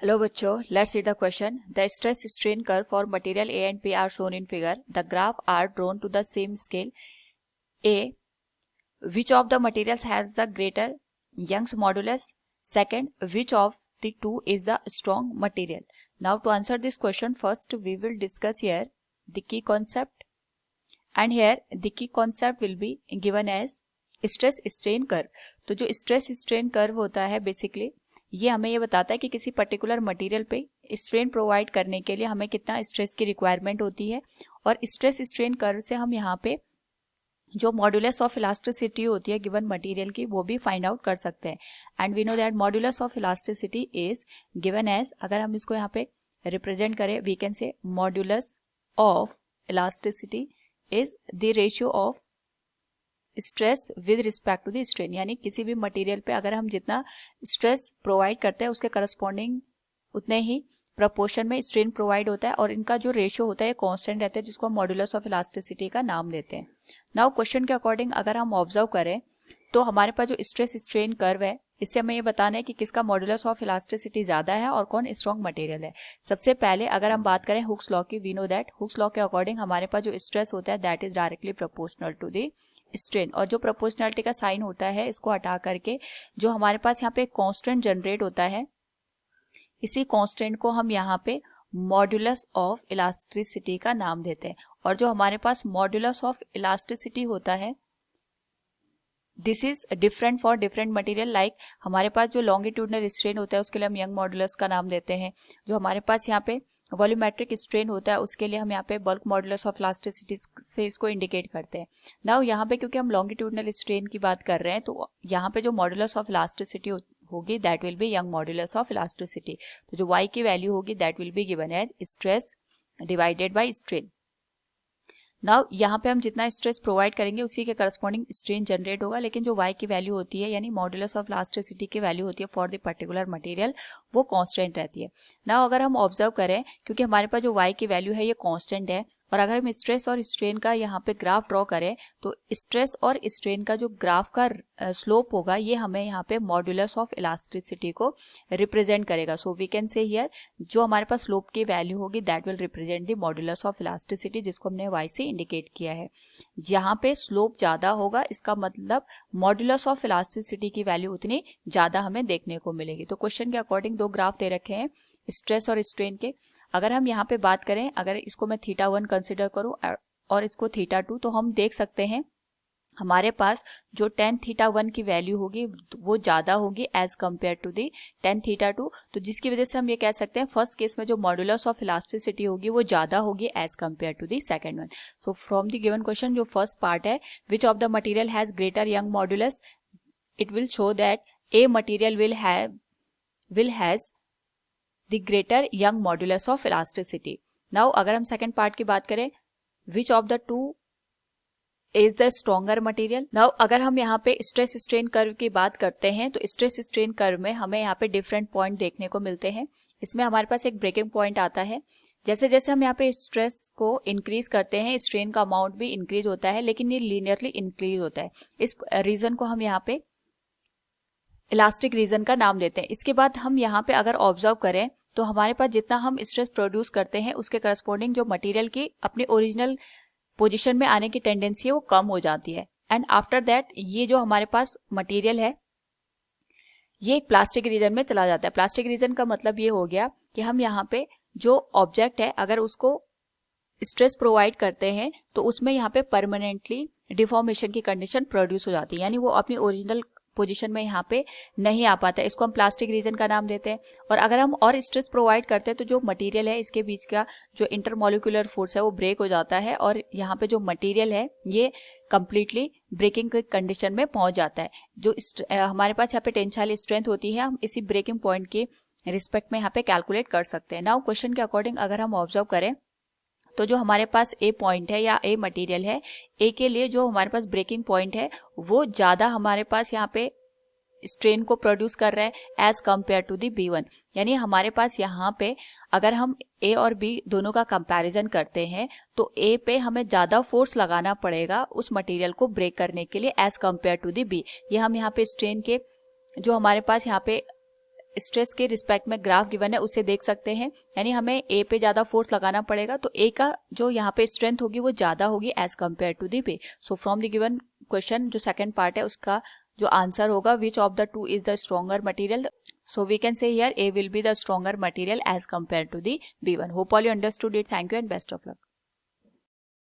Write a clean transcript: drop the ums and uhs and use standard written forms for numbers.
Hello बच्चों, let's see the question. The stress strain curve for material A and B are shown in figure. The graph are drawn to the same scale. A. Which of the materials has the greater Young's modulus? Second, which of the two is the strong material? Now to answer this question, first we will discuss here the key concept, and here the key concept will be given as stress strain curve. तो जो stress strain curve होता है basically ये हमें ये बताता है कि किसी पर्टिकुलर मटेरियल पे स्ट्रेन प्रोवाइड करने के लिए हमें कितना स्ट्रेस की रिक्वायरमेंट होती है, और स्ट्रेस स्ट्रेन कर्व से हम यहाँ पे जो मॉड्यूलस ऑफ इलास्टिसिटी होती है गिवन मटेरियल की वो भी फाइंड आउट कर सकते हैं. And we know that modulus of elasticity is given as, अगर हम इसको यहाँ पे रिप्रेजेंट करें we can say modulus of elasticity is the ratio of stress with respect to the strain. यानी किसी भी मटेरियल पे अगर हम जितना स्ट्रेस प्रोवाइड करते हैं उसके करस्पॉन्डिंग उतने ही प्रपोर्शन में स्ट्रेन प्रोवाइड होता है, और इनका जो रेशियो होता है कांस्टेंट रहता है जिसको हम मॉड्यूलस ऑफ इलास्टिसिटी का नाम देते हैं. नाउ क्वेश्चन के अकॉर्डिंग अगर हम ऑब्जर्व करें तो हमारे पास जो स्ट्रेस स्ट्रेन कर्व है इससे हमें ये बताना है कि किसका मॉड्यूलस ऑफ इलास्टिसिटी ज्यादा है और कौन स्ट्रॉन्ग मटेरियल है. सबसे पहले अगर हम बात करें हुक्स लॉ की, we know that Hooke's law के अकॉर्डिंग हमारे पास जो स्ट्रेस होता है that is directly proportional to the strain, और जो प्रोपोर्शनलिटी का साइन होता है इसको हटा करके जो हमारे पास यहाँ पे कांस्टेंट जनरेट होता है इसी कांस्टेंट को हम यहाँ पे मॉड्यूलस ऑफ इलास्टिसिटी का नाम देते हैं. और जो हमारे पास मॉड्यूलस ऑफ इलास्टिसिटी होता है this is different for different material. Like हमारे पास जो लॉन्गिट्यूडनल स्ट्रेन होता है उसके लिए हम यंग मॉड्यूलस का नाम देते हैं. जो हमारे पास यहाँ पे वॉल्यूमेट्रिक स्ट्रेन होता है उसके लिए हम यहाँ पे बल्क मॉड्यूलस ऑफ इलास्टिसिटी से इसको इंडिकेट करते हैं. नाउ यहाँ पे क्योंकि हम लॉन्गिट्यूडनल स्ट्रेन की बात कर रहे हैं तो यहाँ पे जो मॉड्यूलस ऑफ इलास्टिसिटी होगी that will be Young modulus of elasticity. तो जो y की वैल्यू होगी that will be given as stress divided by strain. Now यहाँ पे हम जितना स्ट्रेस प्रोवाइड करेंगे उसी के करस्पॉन्डिंग स्ट्रेन जनरेट होगा, लेकिन जो y की वैल्यू होती है यानी मॉड्यूलस ऑफ इलास्टिसिटी की वैल्यू होती है फॉर द पर्टिकुलर मटेरियल वो कांस्टेंट रहती है. नाउ अगर हम ऑब्जर्व करें क्योंकि हमारे पास जो y की वैल्यू है ये कांस्टेंट है, और अगर हम स्ट्रेस और स्ट्रेन का यहाँ पे ग्राफ ड्रॉ करें तो स्ट्रेस और स्ट्रेन का जो ग्राफ का स्लोप होगा ये हमें यहाँ पे मॉड्यूलस ऑफ इलास्टिसिटी को रिप्रेजेंट करेगा. So we can say here जो हमारे पास स्लोप की वैल्यू होगी that will represent the modulus of elasticity जिसको हमने y से इंडिकेट किया है. जहाँ पे स्लोप ज्यादा होगा इसका मतलब मॉड्यूलस ऑफ इलास्टिसिटी की वैल्यू उतनी ज्यादा हमें देखने को मिलेगी. तो क्वेश्चन के अकॉर्डिंग दो ग्राफ दे रखे हैं स्ट्रेस और स्ट्रेन के. अगर हम यहाँ पे बात करें, अगर इसको मैं θ1 कंसिडर करूँ और इसको θ2, तो हम देख सकते हैं हमारे पास जो tan θ1 की वैल्यू होगी वो ज्यादा होगी as compare to the tan θ2. तो जिसकी वजह से हम ये कह सकते हैं फर्स्ट केस में जो मॉड्यूलस ऑफ इलास्टिसिटी होगी वो ज्यादा होगी as compare to the second one. So from the given question जो फर्स्ट पार्ट है which of the material has greater Young modulus, it will show that a material will has the greater Young modulus of elasticity. Now अगर हम second part की बात करें which of the two is the stronger material. Now अगर हम यहाँ पे stress strain curve की बात करते हैं तो स्ट्रेस स्ट्रेन कर्व में हमें यहाँ पे डिफरेंट पॉइंट देखने को मिलते हैं. इसमें हमारे पास एक ब्रेकिंग पॉइंट आता है. जैसे जैसे हम यहाँ पे स्ट्रेस को इंक्रीज करते हैं स्ट्रेन का अमाउंट भी इंक्रीज होता है, लेकिन ये लीनियरली इंक्रीज होता है. इस रीजन को हम यहाँ पे इलास्टिक रीजन का नाम देते हैं. इसके बाद हम यहाँ पे अगर ऑब्जर्व करें तो हमारे पास जितना हम स्ट्रेस प्रोड्यूस करते हैं उसके करस्पॉन्डिंग जो मटेरियल की अपनी ओरिजिनल पोजीशन में आने की टेंडेंसी है वो कम हो जाती है. एंड आफ्टर दैट ये जो हमारे पास मटेरियल है ये एक प्लास्टिक रीजन में चला जाता है. प्लास्टिक रीजन का मतलब ये हो गया कि हम यहाँ पे जो ऑब्जेक्ट है अगर उसको स्ट्रेस प्रोवाइड करते हैं तो उसमें यहाँ पे परमानेंटली डिफॉर्मेशन की कंडीशन प्रोड्यूस हो जाती है, यानी वो अपनी ओरिजिनल पोजीशन में यहाँ पे नहीं आ पाता है. इसको हम प्लास्टिक रीजन का नाम देते हैं. और अगर हम और स्ट्रेस प्रोवाइड करते हैं तो जो मटेरियल है इसके बीच का जो इंटरमॉलिक्यूलर फोर्स है वो ब्रेक हो जाता है और यहाँ पे जो मटेरियल है ये कंप्लीटली ब्रेकिंग की कंडीशन में पहुंच जाता है. जो हमारे पास यहाँ पे टेंसाइल स्ट्रेंथ होती है हम इसी ब्रेकिंग पॉइंट के रिस्पेक्ट में यहाँ पे कैलकुलेट कर सकते हैं. नाउ क्वेश्चन के अकॉर्डिंग अगर हम ऑब्जर्व करें तो जो हमारे पास ए पॉइंट है या ए मटेरियल है ए के लिए जो हमारे पास ब्रेकिंग पॉइंट है वो ज्यादा हमारे पास यहाँ पे स्ट्रेन को प्रोड्यूस कर रहा है as compare to the B1. यानी हमारे पास यहाँ पे अगर हम ए और बी दोनों का कंपैरिजन करते हैं तो ए पे हमें ज्यादा फोर्स लगाना पड़ेगा उस मटेरियल को ब्रेक करने के लिए as compare to the B. ये हम यहाँ पे स्ट्रेन के जो हमारे पास यहाँ पे स्ट्रेस के रिस्पेक्ट में ग्राफ गिवन है उसे देख सकते हैं, यानी हमें ए पे ज़्यादा फोर्स लगाना पड़ेगा, तो ए का जो यहाँ पे स्ट्रेंथ होगी वो ज़्यादा होगी as compare to the B. So from the given question जो सेकंड पार्ट है उसका जो आंसर होगा which of the two is the stronger material, so we can say here A will be the stronger material as compared to the B1. Hope all you understood it. Thank you and best of luck.